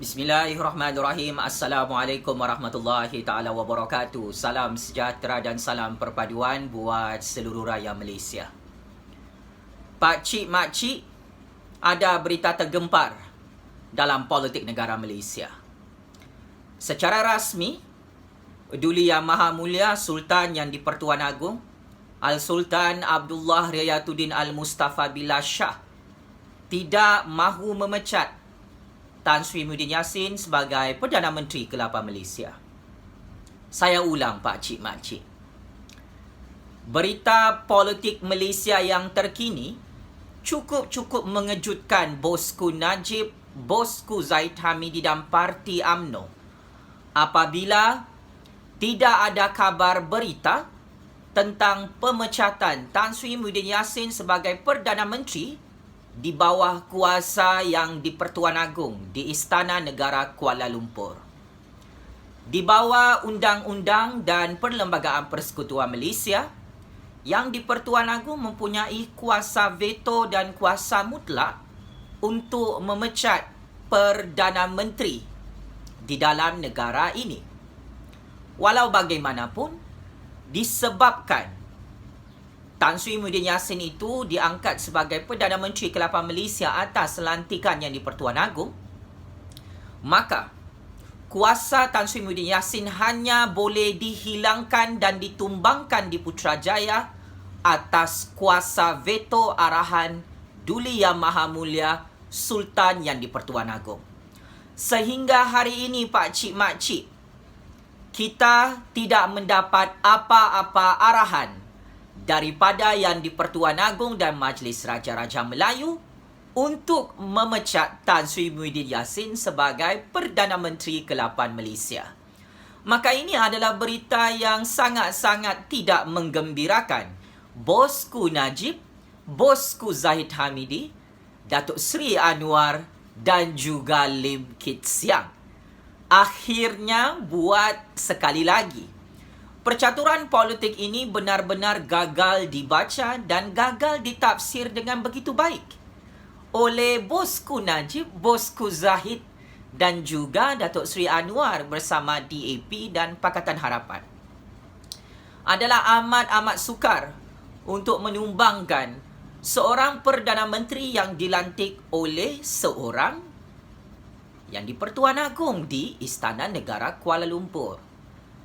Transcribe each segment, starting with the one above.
Bismillahirrahmanirrahim. Assalamualaikum warahmatullahi ta'ala wabarakatuh. Salam sejahtera dan salam perpaduan buat seluruh rakyat Malaysia. Pakcik makcik, ada berita tergempar dalam politik negara Malaysia. Secara rasmi, Duli Yang Maha Mulia Sultan yang di-Pertuan Agong Al-Sultan Abdullah Riayatuddin Al-Mustafa Billah Shah tidak mahu memecat Tan Sri Muhyiddin Yassin sebagai Perdana Menteri ke-8 Malaysia. Saya ulang pakcik makcik. Berita politik Malaysia yang terkini cukup mengejutkan bosku Najib, bosku Zahid Hamidi dan Parti UMNO apabila tidak ada kabar berita tentang pemecatan Tan Sri Muhyiddin Yassin sebagai Perdana Menteri di bawah kuasa yang di-Pertuan Agong di Istana Negara Kuala Lumpur. Di bawah Undang-Undang dan Perlembagaan Persekutuan Malaysia, yang di-Pertuan Agong mempunyai kuasa veto dan kuasa mutlak untuk memecat Perdana Menteri di dalam negara ini. Walau bagaimanapun, disebabkan Tan Sri Muhyiddin Yassin itu diangkat sebagai Perdana Menteri ke-8 Malaysia atas lantikan yang di-Pertuan Agong, maka kuasa Tan Sri Muhyiddin Yassin hanya boleh dihilangkan dan ditumbangkan di Putrajaya atas kuasa veto arahan Duli Yang Maha Mulia Sultan yang di-Pertuan Agong. Sehingga hari ini pakcik makcik, kita tidak mendapat apa-apa arahan daripada yang di-Pertuan Agong dan Majlis Raja-Raja Melayu untuk memecat Tan Sri Muhyiddin Yassin sebagai Perdana Menteri ke-8 Malaysia. Maka ini adalah berita yang sangat-sangat tidak menggembirakan bosku Najib, bosku Zahid Hamidi, Datuk Seri Anwar dan juga Lim Kit Siang. Akhirnya buat sekali lagi, percaturan politik ini benar-benar gagal dibaca dan gagal ditafsir dengan begitu baik oleh bosku Najib, bosku Zahid dan juga Datuk Seri Anwar bersama DAP dan Pakatan Harapan. Adalah amat sukar untuk menyumbangkan seorang Perdana Menteri yang dilantik oleh seorang yang di-Pertuan Agong di Istana Negara Kuala Lumpur.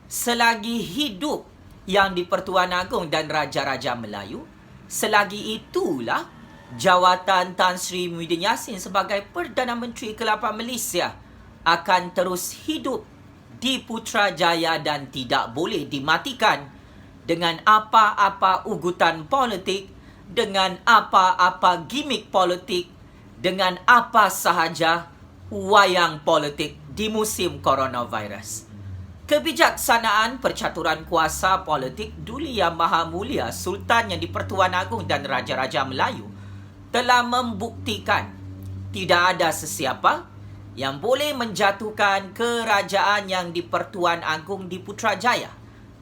Selagi hidup yang di-Pertuan Agong dan Raja-Raja Melayu, selagi itulah jawatan Tan Sri Muhyiddin Yassin sebagai Perdana Menteri ke-8 Malaysia akan terus hidup di Putrajaya dan tidak boleh dimatikan dengan apa-apa ugutan politik, dengan apa-apa gimik politik, dengan apa sahaja wayang politik di musim coronavirus. Kebijaksanaan percaturan kuasa politik Duli Yang Maha Mulia Sultan yang di-Pertuan Agong dan Raja-Raja Melayu telah membuktikan tidak ada sesiapa yang boleh menjatuhkan kerajaan yang di-Pertuan Agong di Putrajaya,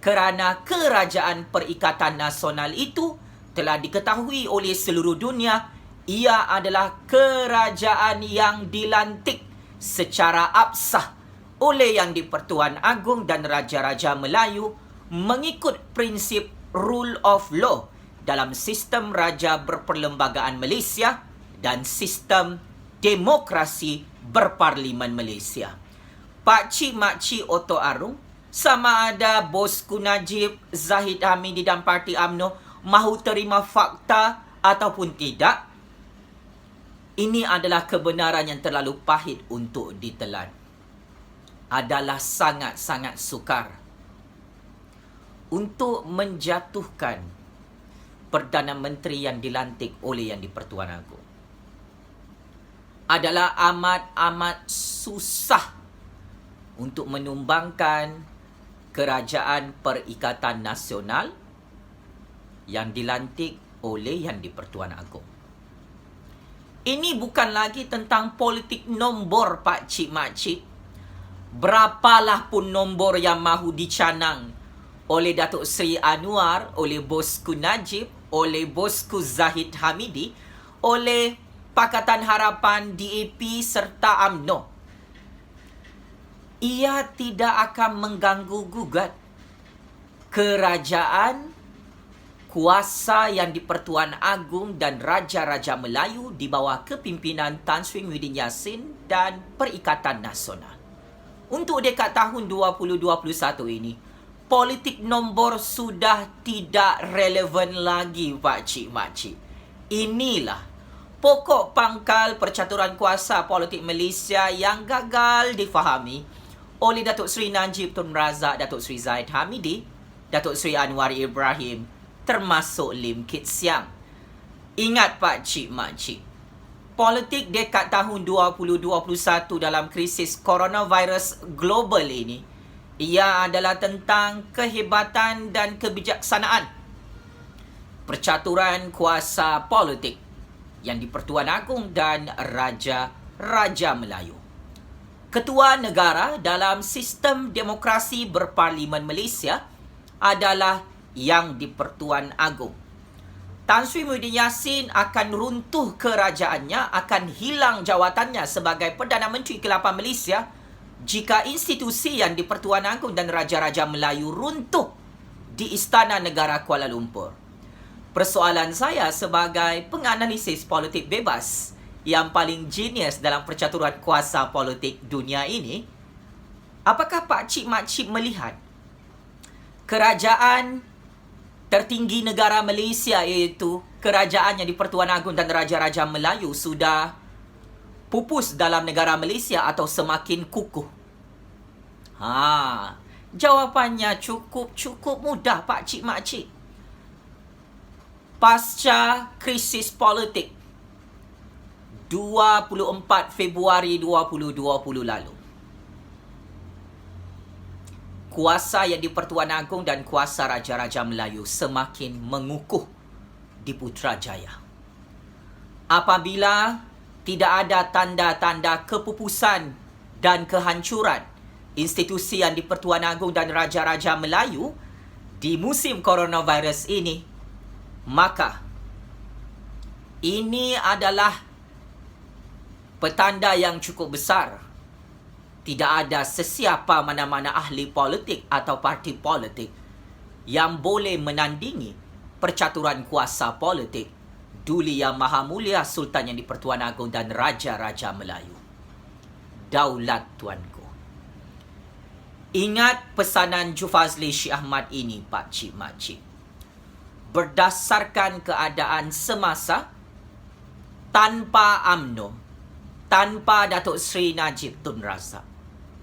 kerana kerajaan Perikatan Nasional itu telah diketahui oleh seluruh dunia ia adalah kerajaan yang dilantik secara absah oleh yang di-Pertuan Agong dan Raja-Raja Melayu mengikut prinsip rule of law dalam sistem Raja Berperlembagaan Malaysia dan sistem demokrasi berparlimen Malaysia. Pakcik makcik Oto Arung, sama ada bosku Najib, Zahid Hamidi dan Parti UMNO mahu terima fakta ataupun tidak, ini adalah kebenaran yang terlalu pahit untuk ditelan. Adalah sangat sukar untuk menjatuhkan Perdana Menteri yang dilantik oleh yang di-Pertuan Agong. Adalah amat susah untuk menumbangkan kerajaan Perikatan Nasional yang dilantik oleh yang di-Pertuan Agong. Ini bukan lagi tentang politik nombor pakcik makcik. Berapalah pun nombor yang mahu dicanang oleh Datuk Seri Anwar, oleh bosku Najib, oleh bosku Zahid Hamidi, oleh Pakatan Harapan, DAP serta UMNO. ia tidak akan mengganggu-gugat kerajaan, kuasa yang di-Pertuan Agong dan Raja-Raja Melayu di bawah kepimpinan Tan Sri Muhyiddin Yassin dan Perikatan Nasional. Untuk dekad tahun 2021 ini, politik nombor sudah tidak relevan lagi, pakcik makcik. Inilah pokok pangkal percaturan kuasa politik Malaysia yang gagal difahami oleh Datuk Seri Najib Tun Razak, Datuk Seri Zahid Hamidi, Datuk Seri Anwar Ibrahim, termasuk Lim Kit Siang. Ingat pakcik makcik, politik dekad tahun 2021 dalam krisis coronavirus global ini, ia adalah tentang kehebatan dan kebijaksanaan percaturan kuasa politik yang di-Pertuan Agong dan Raja-Raja Melayu. Ketua negara dalam sistem demokrasi berparlimen Malaysia adalah yang di-Pertuan Agong. Tan Sri Muhyiddin Yassin akan runtuh kerajaannya, akan hilang jawatannya sebagai Perdana Menteri ke-8 Malaysia jika institusi yang di-Pertuan Agong dan Raja-Raja Melayu runtuh di Istana Negara Kuala Lumpur. Persoalan saya sebagai penganalisis politik bebas yang paling genius dalam percaturan kuasa politik dunia ini, apakah pakcik-makcik melihat kerajaan tertinggi negara Malaysia, iaitu kerajaan yang di-Pertuan Agong dan Raja-Raja Melayu, sudah pupus dalam negara Malaysia atau semakin kukuh? Jawapannya cukup mudah, pakcik-makcik. Pasca krisis politik 24 Februari 2020 lalu, kuasa yang di-Pertuan Agong dan kuasa Raja-Raja Melayu semakin mengukuh di Putrajaya. Apabila tidak ada tanda-tanda kepupusan dan kehancuran institusi yang di-Pertuan Agong dan Raja-Raja Melayu di musim coronavirus ini, maka ini adalah petanda yang cukup besar. Tidak ada sesiapa mana-mana ahli politik atau parti politik yang boleh menandingi percaturan kuasa politik Duli Yang Maha Mulia Sultan yang di-Pertuan Agong dan Raja-Raja Melayu. Daulat tuanku. Ingat pesanan Jufazli Syekh Ahmad ini, pakcik-makcik. Berdasarkan keadaan semasa, tanpa UMNO, tanpa Datuk Seri Najib Tun Razak,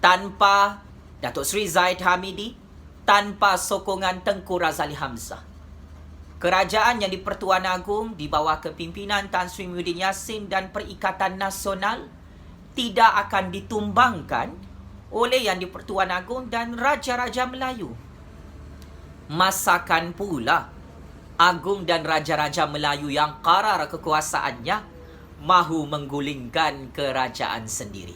tanpa Datuk Seri Zahid Hamidi, tanpa sokongan Tengku Razali Hamzah, kerajaan yang di-Pertuan Agong di bawah kepimpinan Tan Sri Muhyiddin Yassin dan Perikatan Nasional tidak akan ditumbangkan oleh yang di-Pertuan Agong dan Raja-Raja Melayu. Masakan pula Agong dan Raja-Raja Melayu yang karar kekuasaannya mahu menggulingkan kerajaan sendiri.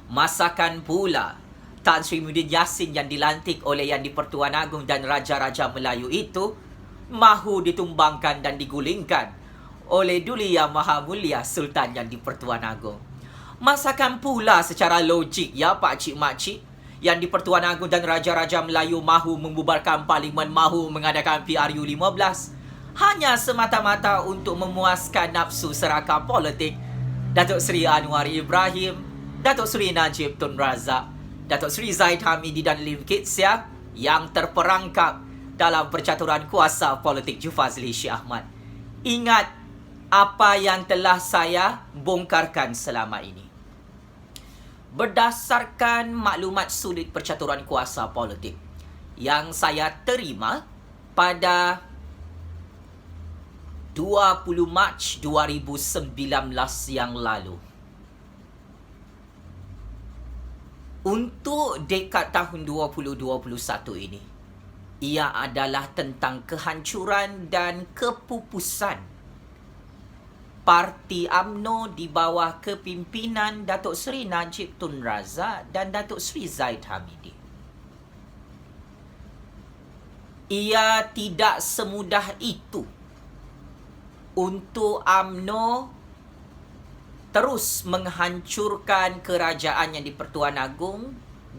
Masakan pula Tan Sri Muhyiddin Yassin yang dilantik oleh yang di-Pertuan Agong dan Raja-Raja Melayu itu mahu ditumbangkan dan digulingkan oleh Duli Yang Maha Mulia Sultan yang di-Pertuan Agong. Masakan pula secara logik, ya pakcik-makcik, yang di-Pertuan Agong dan Raja-Raja Melayu mahu membubarkan parlimen, mahu mengadakan PRU 15 hanya semata-mata untuk memuaskan nafsu serakah politik Datuk Seri Anwar Ibrahim, Datuk Seri Najib Tun Razak, Datuk Seri Zahid Hamidi dan Lim Kit Siang yang terperangkap dalam percaturan kuasa politik Jufazli Syekh Ahmad. Ingat apa yang telah saya bongkarkan selama ini. Berdasarkan maklumat sulit percaturan kuasa politik yang saya terima pada 20 Mac 2019 yang lalu, untuk dekad tahun 2021 ini, ia adalah tentang kehancuran dan kepupusan Parti UMNO di bawah kepimpinan Datuk Seri Najib Tun Razak dan Datuk Seri Zahid Hamidi. Ia tidak semudah itu untuk UMNO terus menghancurkan kerajaan yang di-Pertuan Agong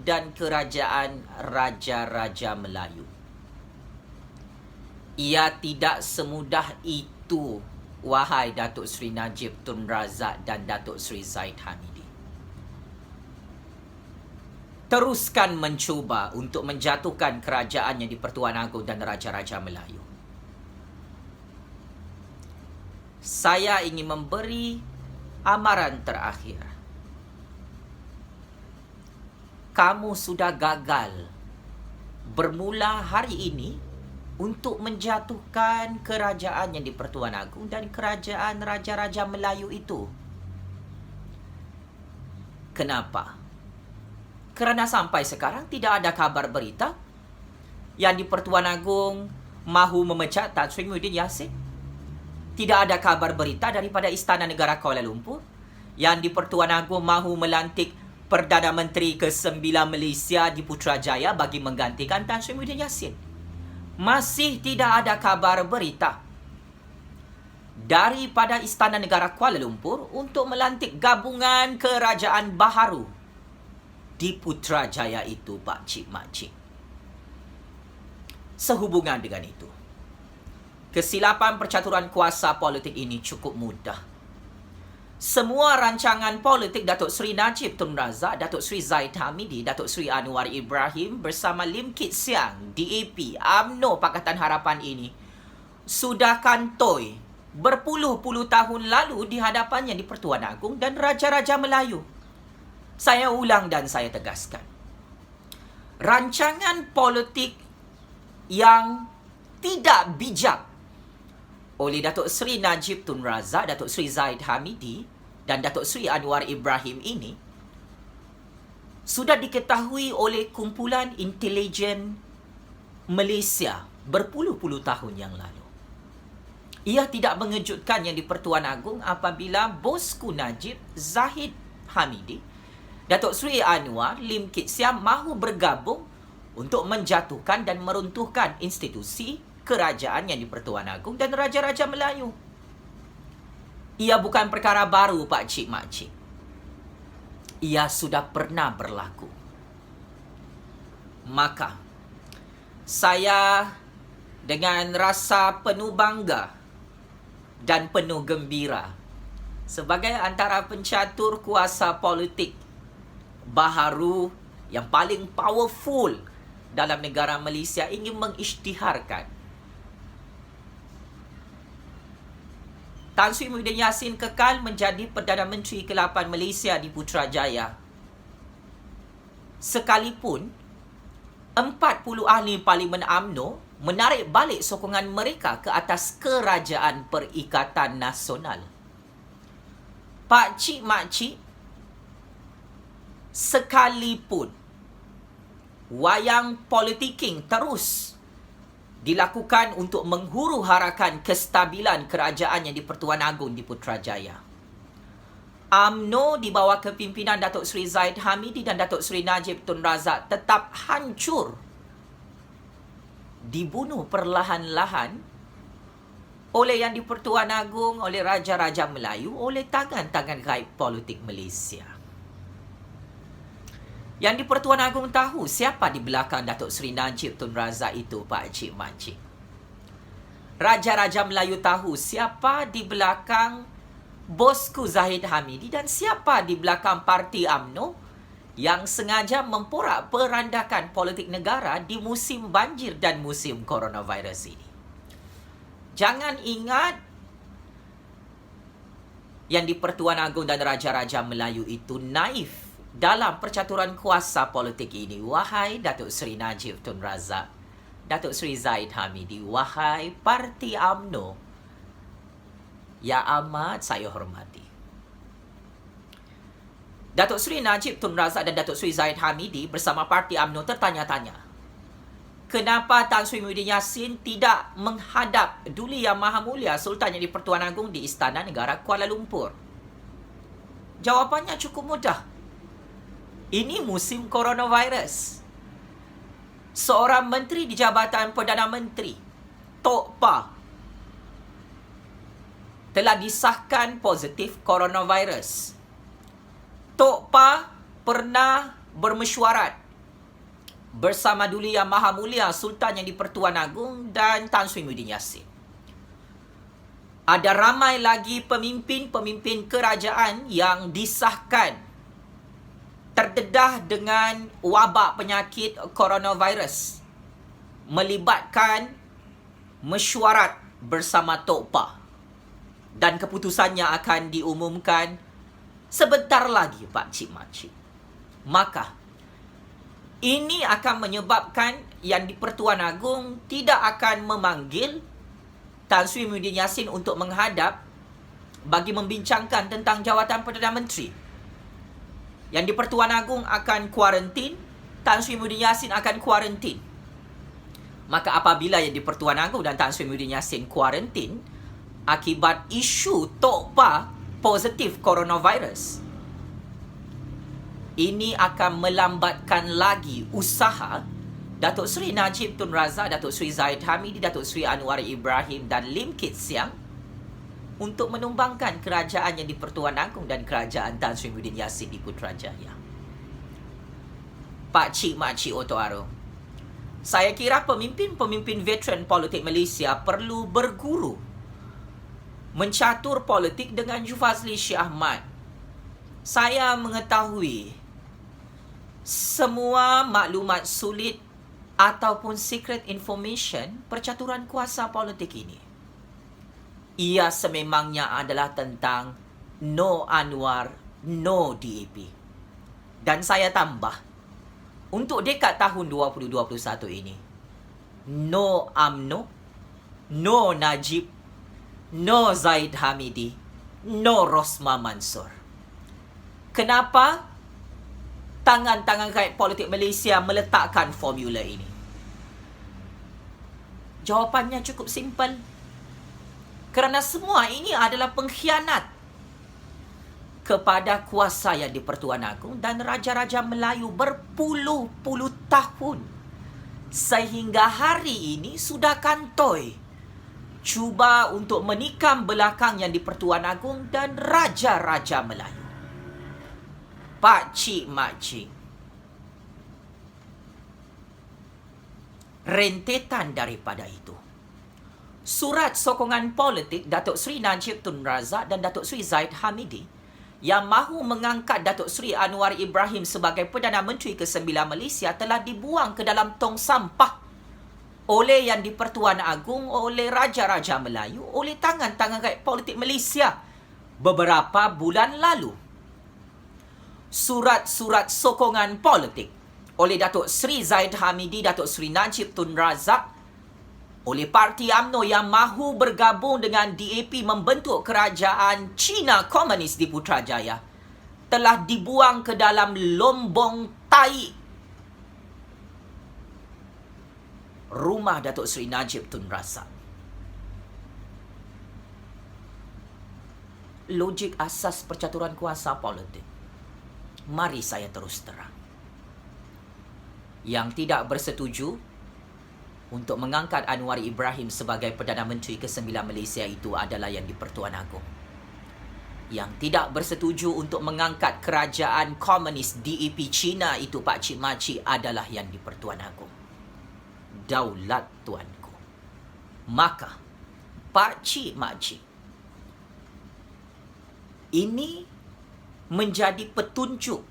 dan kerajaan Raja-Raja Melayu. Ia tidak semudah itu, wahai Datuk Seri Najib Tun Razak dan Datuk Seri Zahid Hamidi. Teruskan mencuba untuk menjatuhkan kerajaan yang di-Pertuan Agong dan Raja-Raja Melayu. Saya ingin memberi amaran terakhir. Kamu sudah gagal bermula hari ini untuk menjatuhkan kerajaan yang di-Pertuan Agong dan kerajaan Raja-Raja Melayu itu. Kenapa? Kerana sampai sekarang tidak ada kabar berita yang di-Pertuan Agong mahu memecat Tan Sri Muhyiddin Yassin. Tidak ada kabar berita daripada Istana Negara Kuala Lumpur yang di-Pertuan Agong mahu melantik Perdana Menteri ke-9 Malaysia di Putrajaya bagi menggantikan Tan Sri Muhyiddin Yassin. Masih tidak ada kabar berita daripada Istana Negara Kuala Lumpur untuk melantik gabungan kerajaan baharu di Putrajaya itu, Pak Cik Mak Cik. Sehubungan dengan itu, kesilapan percaturan kuasa politik ini cukup mudah. Semua rancangan politik Datuk Seri Najib Tun Razak, Datuk Seri Zahid Hamidi, Datuk Seri Anwar Ibrahim bersama Lim Kit Siang, DAP, UMNO Pakatan Harapan ini sudah kantoi berpuluh-puluh tahun lalu di hadapan yang di-Pertuan Agong dan Raja-Raja Melayu. Saya ulang dan saya tegaskan. Rancangan politik yang tidak bijak oleh Datuk Seri Najib Tun Razak, Datuk Seri Zahid Hamidi dan Datuk Seri Anwar Ibrahim ini sudah diketahui oleh kumpulan intelijen Malaysia berpuluh-puluh tahun yang lalu. Ia tidak mengejutkan yang di-Pertuan Agong apabila bosku Najib, Zahid Hamidi, Datuk Seri Anwar, Lim Kit Siam mahu bergabung untuk menjatuhkan dan meruntuhkan institusi kerajaan yang di-Pertuan Agong dan Raja-Raja Melayu. Ia bukan perkara baru, Pak Cik Mak Cik. Ia sudah pernah berlaku. Maka, saya dengan rasa penuh bangga dan penuh gembira sebagai antara pencatur kuasa politik baharu yang paling powerful dalam negara Malaysia ingin mengisytiharkan Tan Sri Muhyiddin Yassin kekal menjadi Perdana Menteri ke-8 Malaysia di Putrajaya. Sekalipun 40 ahli Parlimen UMNO menarik balik sokongan mereka ke atas Kerajaan Perikatan Nasional. Pak Cik Mak Cik, sekalipun wayang politiking terus dilakukan untuk menghuru-harakan kestabilan kerajaan yang di-Pertuan Agong di Putrajaya, UMNO di bawah kepimpinan Datuk Seri Zahid Hamidi dan Datuk Seri Najib Tun Razak tetap hancur, dibunuh perlahan-lahan oleh yang di-Pertuan Agong, oleh Raja-Raja Melayu, oleh tangan-tangan gaib politik Malaysia. Yang di-Pertuan Agong tahu siapa di belakang Datuk Seri Najib Tun Razak itu, Pak Cik Mak Cik. Raja-Raja Melayu tahu siapa di belakang bosku Zahid Hamidi dan siapa di belakang parti UMNO yang sengaja memporak-perandakan politik negara di musim banjir dan musim coronavirus ini. Jangan ingat yang di-Pertuan Agong dan Raja-Raja Melayu itu naif dalam percaturan kuasa politik ini, wahai Datuk Seri Najib Tun Razak, Datuk Seri Zahid Hamidi, wahai parti UMNO yang amat saya hormati. Datuk Seri Najib Tun Razak dan Datuk Seri Zahid Hamidi bersama parti UMNO tertanya-tanya, kenapa Tan Sri Muhyiddin Yassin tidak menghadap Duli Yang Maha Mulia Sultan yang di-Pertuan Agong di Istana Negara Kuala Lumpur? Jawapannya cukup mudah. Ini musim coronavirus. Seorang menteri di Jabatan Perdana Menteri, Tok Pa, telah disahkan positif coronavirus. Tok Pa pernah bermesyuarat bersama Duli Yang Maha Mulia Sultan Yang di-Pertuan Agong dan Tan Sri Muhyiddin Yassin. Ada ramai lagi pemimpin-pemimpin kerajaan yang disahkan terdedah dengan wabak penyakit coronavirus, melibatkan mesyuarat bersama Tok Pa, dan keputusannya akan diumumkan sebentar lagi, Pak Cik Makcik. Maka ini akan menyebabkan Yang di-Pertuan Agong tidak akan memanggil Tan Sri Muhyiddin Yassin untuk menghadap bagi membincangkan tentang jawatan Perdana Menteri. Yang di-Pertuan Agong akan kuarantin, Tan Sri Muhyiddin Yassin akan kuarantin. Maka apabila Yang di-Pertuan Agong dan Tan Sri Muhyiddin Yassin kuarantin akibat isu Tok Pa positif coronavirus, ini akan melambatkan lagi usaha Datuk Seri Najib Tun Razak, Datuk Seri Zahid Hamidi, Datuk Seri Anwar Ibrahim dan Lim Kit Siang untuk menumbangkan kerajaan Yang di-Pertuan Agong dan kerajaan Tan Sri Muhyiddin Yassin di Putrajaya. Pak Cik Makcik Oto-Aro, saya kira pemimpin-pemimpin veteran politik Malaysia perlu berguru mencatur politik dengan Jufazli Syed Ahmad. Saya mengetahui semua maklumat sulit ataupun secret information percaturan kuasa politik ini. Ia sememangnya adalah tentang no Anwar, no DAP. Dan saya tambah, untuk dekad tahun 2021 ini, no UMNO, no Najib, no Zahid Hamidi, no Rosma Mansor. Kenapa tangan-tangan kait politik Malaysia meletakkan formula ini? Jawapannya cukup simple. Kerana semua ini adalah pengkhianat kepada kuasa Yang di-Pertuan Agong dan Raja-Raja Melayu berpuluh-puluh tahun. Sehingga hari ini sudah kantoi cuba untuk menikam belakang Yang di-Pertuan Agong dan Raja-Raja Melayu. Pak Cik Makcik, rentetan daripada itu, surat sokongan politik Datuk Seri Najib Tun Razak dan Datuk Seri Zahid Hamidi yang mahu mengangkat Datuk Seri Anwar Ibrahim sebagai Perdana Menteri ke-9 Malaysia telah dibuang ke dalam tong sampah oleh Yang di-Pertuan Agong, oleh Raja-Raja Melayu, oleh tangan-tangan kait politik Malaysia beberapa bulan lalu. Surat-surat sokongan politik oleh Datuk Seri Zahid Hamidi, Datuk Seri Najib Tun Razak, oleh Parti UMNO yang mahu bergabung dengan DAP membentuk kerajaan Cina Komunis di Putrajaya, telah dibuang ke dalam lombong tai rumah Datuk Seri Najib Tun Razak. Logik asas percaturan kuasa politik. Mari saya terus terang. Yang tidak bersetuju untuk mengangkat Anwar Ibrahim sebagai Perdana Menteri ke-9 Malaysia itu adalah Yang di-Pertuan Agong. Yang tidak bersetuju untuk mengangkat kerajaan komunis DAP Cina itu, Pak Cik Makcik, adalah Yang di-Pertuan Agong. Daulat tuanku. Maka, Pak Cik Makcik, ini menjadi petunjuk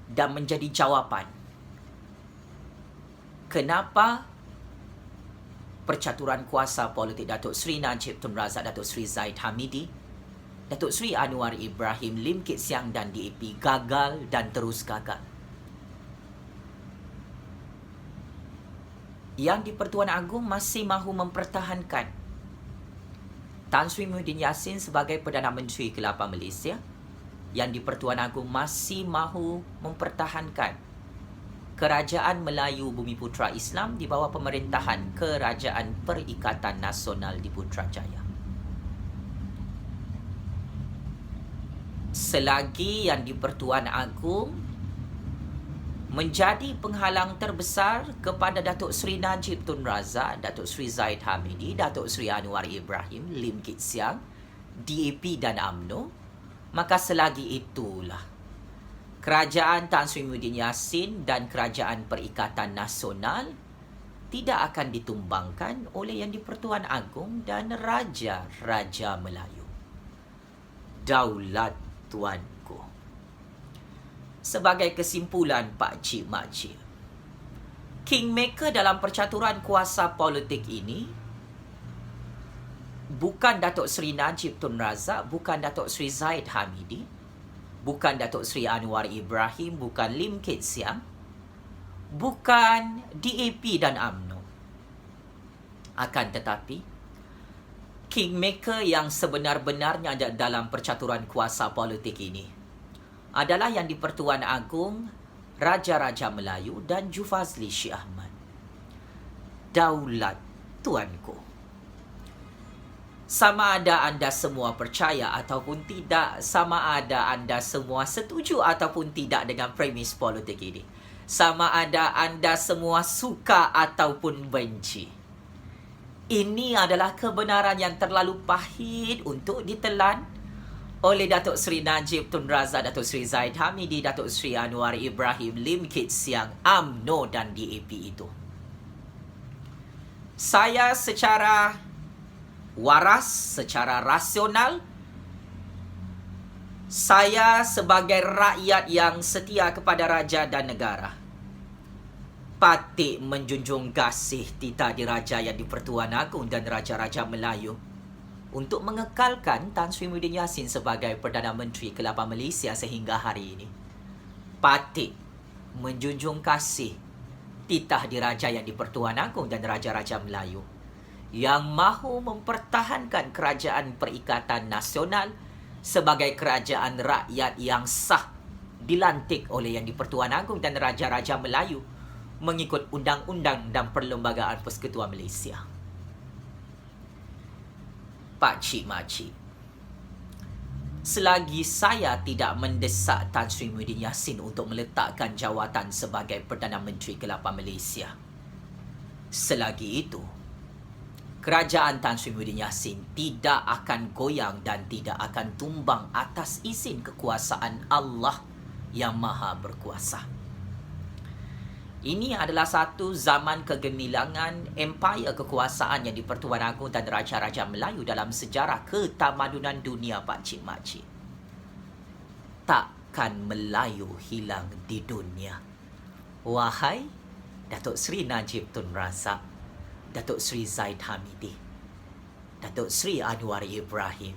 dan menjadi jawapan kenapa percaturan kuasa politik Datuk Seri Najib Tun Razak, Datuk Seri Zahid Hamidi, Datuk Seri Anwar Ibrahim, Lim Kit Siang dan DAP gagal dan terus gagal. Yang di-Pertuan Agong masih mahu mempertahankan Tan Sri Muhyiddin Yassin sebagai Perdana Menteri ke-8 Malaysia. Yang di-Pertuan Agong masih mahu mempertahankan Kerajaan Melayu Bumiputra Islam di bawah pemerintahan Kerajaan Perikatan Nasional di Putrajaya. Selagi Yang di-Pertuan Agong menjadi penghalang terbesar kepada Datuk Seri Najib Tun Razak, Datuk Seri Zahid Hamidi, Datuk Seri Anwar Ibrahim, Lim Kit Siang, DAP dan UMNO, maka selagi itulah Kerajaan Tan Sri Muhyiddin Yassin dan Kerajaan Perikatan Nasional tidak akan ditumbangkan oleh Yang di-Pertuan Agong dan Raja-Raja Melayu. Daulat tuanku. Sebagai kesimpulan Pak Cik Mak Cik, Kingmaker dalam percaturan kuasa politik ini bukan Datuk Seri Najib Tun Razak, bukan Datuk Seri Zahid Hamidi, bukan Datuk Seri Anwar Ibrahim, bukan Lim Kit Siang, bukan DAP dan UMNO. Akan tetapi, Kingmaker yang sebenar-benarnya dalam percaturan kuasa politik ini adalah Yang di-Pertuan Agong, Raja-Raja Melayu dan Jufazli Syekh Ahmad. Daulat tuanku. Sama ada anda semua percaya ataupun tidak, sama ada anda semua setuju ataupun tidak dengan premis politik ini, sama ada anda semua suka ataupun benci, ini adalah kebenaran yang terlalu pahit untuk ditelan oleh Datuk Seri Najib Tun Razak, Datuk Seri Zahid Hamidi, Datuk Seri Anwar Ibrahim, Lim Kit Siang, UMNO dan DAP itu. Saya secara waras, secara rasional, saya sebagai rakyat yang setia kepada raja dan negara, patut menjunjung kasih titah diraja Yang di-Pertuan Agong dan Raja-Raja Melayu untuk mengekalkan Tan Sri Muhyiddin Yassin sebagai Perdana Menteri ke-8 Malaysia sehingga hari ini. Patut menjunjung kasih titah diraja Yang di-Pertuan Agong dan Raja-Raja Melayu yang mahu mempertahankan Kerajaan Perikatan Nasional sebagai kerajaan rakyat yang sah, dilantik oleh Yang di-Pertuan Agong dan Raja-Raja Melayu mengikut Undang-Undang dan Perlembagaan Persekutuan Malaysia. Pak Cik Mak Cik, selagi saya tidak mendesak Tan Sri Muhyiddin Yassin untuk meletakkan jawatan sebagai Perdana Menteri ke-8 Malaysia, selagi itu, Kerajaan Tan Sri Muhyiddin Yassin tidak akan goyang dan tidak akan tumbang atas izin kekuasaan Allah yang Maha Berkuasa. Ini adalah satu zaman kegemilangan empire kekuasaan Yang di-Pertuan Agong dan Raja-Raja Melayu dalam sejarah ketamadunan dunia, Pak Cik Mak Cik. Takkan Melayu hilang di dunia. Wahai Datuk Seri Najib Tun Razak, Datuk Seri Zahid Hamidi, Datuk Seri Anwar Ibrahim,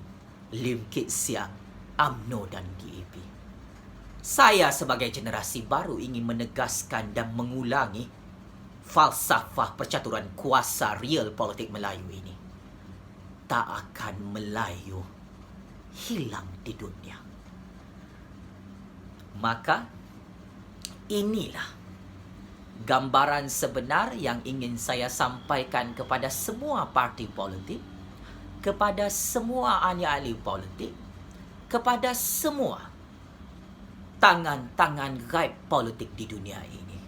Lim Kit Siang, UMNO dan DAP. Saya sebagai generasi baru ingin menegaskan dan mengulangi falsafah percaturan kuasa real politik Melayu ini. Tak akan Melayu hilang di dunia. Maka inilah gambaran sebenar yang ingin saya sampaikan kepada semua parti politik, kepada semua ahli-ahli politik, kepada semua tangan-tangan gaib politik di dunia ini.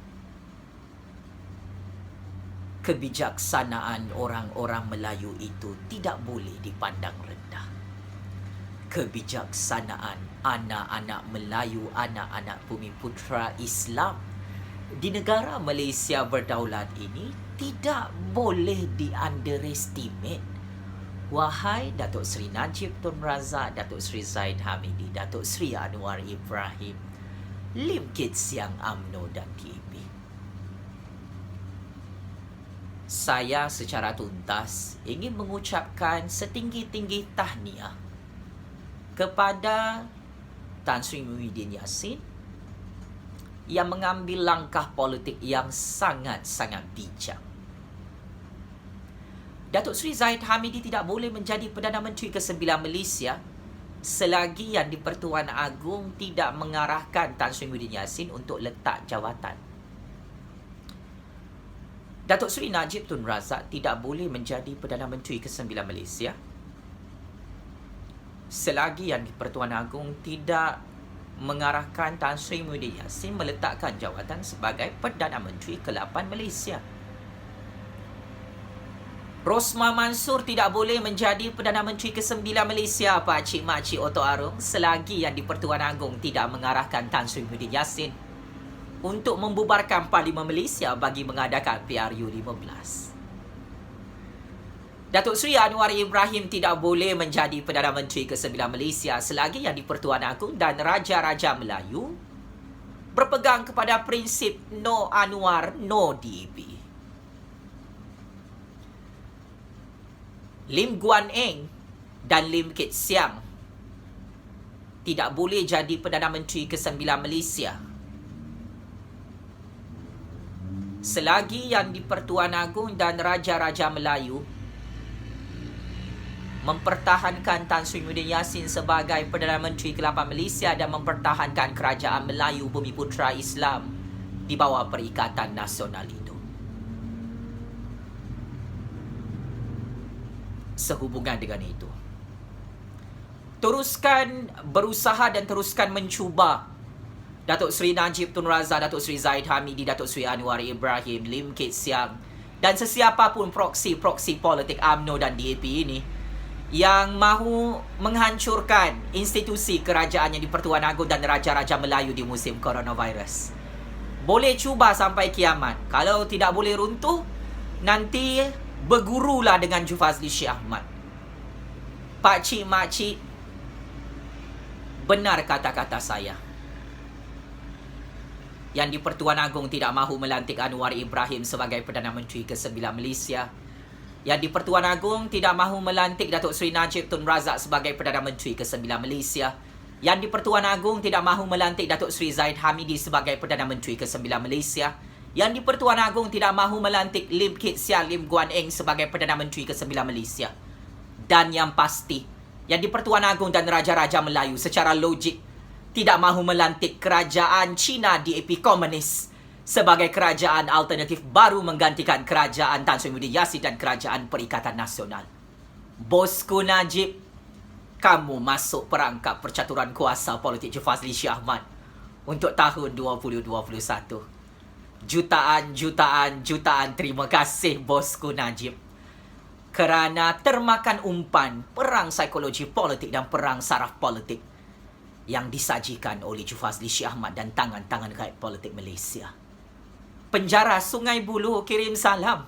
Kebijaksanaan orang-orang Melayu itu tidak boleh dipandang rendah. Kebijaksanaan anak-anak Melayu, anak-anak Bumiputera Islam di negara Malaysia berdaulat ini tidak boleh di-underestimate. Wahai Datuk Seri Najib Tun Razak, Datuk Seri Zahid Hamidi, Datuk Seri Anwar Ibrahim, Lim Kit Siang, UMNO dan DAP. Saya secara tuntas ingin mengucapkan setinggi-tinggi tahniah kepada Tan Sri Muhyiddin Yassin yang mengambil langkah politik yang sangat-sangat bijak. Datuk Seri Zahid Hamidi tidak boleh menjadi Perdana Menteri ke-9 Malaysia selagi Yang di-Pertuan Agong tidak mengarahkan Tan Sri Muhyiddin Yassin untuk letak jawatan. Datuk Seri Najib Tun Razak tidak boleh menjadi Perdana Menteri ke-9 Malaysia selagi Yang di-Pertuan Agong tidak mengarahkan Tan Sri Muhyiddin Yassin meletakkan jawatan sebagai Perdana Menteri ke-8 Malaysia. Rosmah Mansor tidak boleh menjadi Perdana Menteri ke-9 Malaysia, Pakcik Makcik Oto Arung, selagi Yang di-Pertuan Agong tidak mengarahkan Tan Sri Muhyiddin Yassin untuk membubarkan Parlimen Malaysia bagi mengadakan PRU 15. Datuk Seri Anwar Ibrahim tidak boleh menjadi Perdana Menteri ke-9 Malaysia selagi Yang di-Pertuan Agong dan Raja-Raja Melayu berpegang kepada prinsip no Anwar, no DAP. Lim Guan Eng dan Lim Kit Siang tidak boleh jadi Perdana Menteri ke-9 Malaysia selagi Yang di-Pertuan Agong dan Raja-Raja Melayu mempertahankan Tan Sri Muhyiddin Yassin sebagai Perdana Menteri ke-8 Malaysia dan mempertahankan Kerajaan Melayu Bumiputera Islam di bawah Perikatan Nasional itu. Sehubungan dengan itu, teruskan berusaha dan teruskan mencuba Datuk Seri Najib Tun Razak, Datuk Seri Zahid Hamidi, Datuk Seri Anwar Ibrahim, Lim Kit Siang dan sesiapa pun proksi-proksi politik UMNO dan DAP ini yang mahu menghancurkan institusi kerajaan Yang di-Pertuan Agong dan Raja-Raja Melayu di musim coronavirus. Boleh cuba sampai kiamat. Kalau tidak boleh runtuh, nanti bergurulah dengan Jufazli Syekh Ahmad. Pakcik makcik, benar kata-kata saya. Yang di-Pertuan Agong tidak mahu melantik Anwar Ibrahim sebagai Perdana Menteri ke-9 Malaysia. Yang di-Pertuan Agong tidak mahu melantik Datuk Seri Najib Tun Razak sebagai Perdana Menteri ke-9 Malaysia. Yang di-Pertuan Agong tidak mahu melantik Datuk Seri Zahid Hamidi sebagai Perdana Menteri ke-9 Malaysia. Yang di-Pertuan Agong tidak mahu melantik Lim Kit Siang, Lim Guan Eng sebagai Perdana Menteri ke-9 Malaysia. Dan yang pasti, Yang di-Pertuan Agong dan Raja-Raja Melayu secara logik tidak mahu melantik Kerajaan Cina DAP Komunis sebagai kerajaan alternatif baru menggantikan kerajaan Tan Sri Muhyiddin Yassin dan Kerajaan Perikatan Nasional. Bosku Najib, kamu masuk perangkap percaturan kuasa politik Jufazli Syekh Ahmad untuk tahun 2021. Jutaan terima kasih bosku Najib kerana termakan umpan perang psikologi politik dan perang saraf politik yang disajikan oleh Jufazli Syekh Ahmad dan tangan-tangan kait politik Malaysia. Penjara Sungai Buloh kirim salam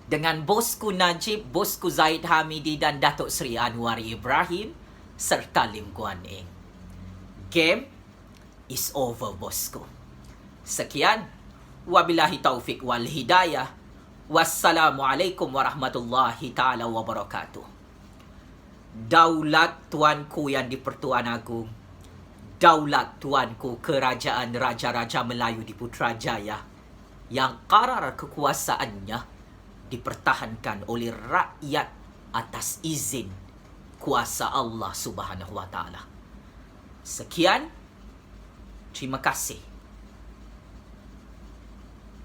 dengan bosku Najib, bosku Zahid Hamidi dan Datuk Seri Anwar Ibrahim serta Lim Guan Eng. Game is over bosku. Sekian, wabillahi taufik wal hidayah. Wassalamualaikum warahmatullahi taala wabarakatuh. Daulat tuanku Yang di-Pertuan Agong, daulat tuanku Kerajaan Raja-Raja Melayu di Putrajaya yang qarar kekuasaannya dipertahankan oleh rakyat atas izin kuasa Allah Subhanahu Wa Taala. Sekian, terima kasih.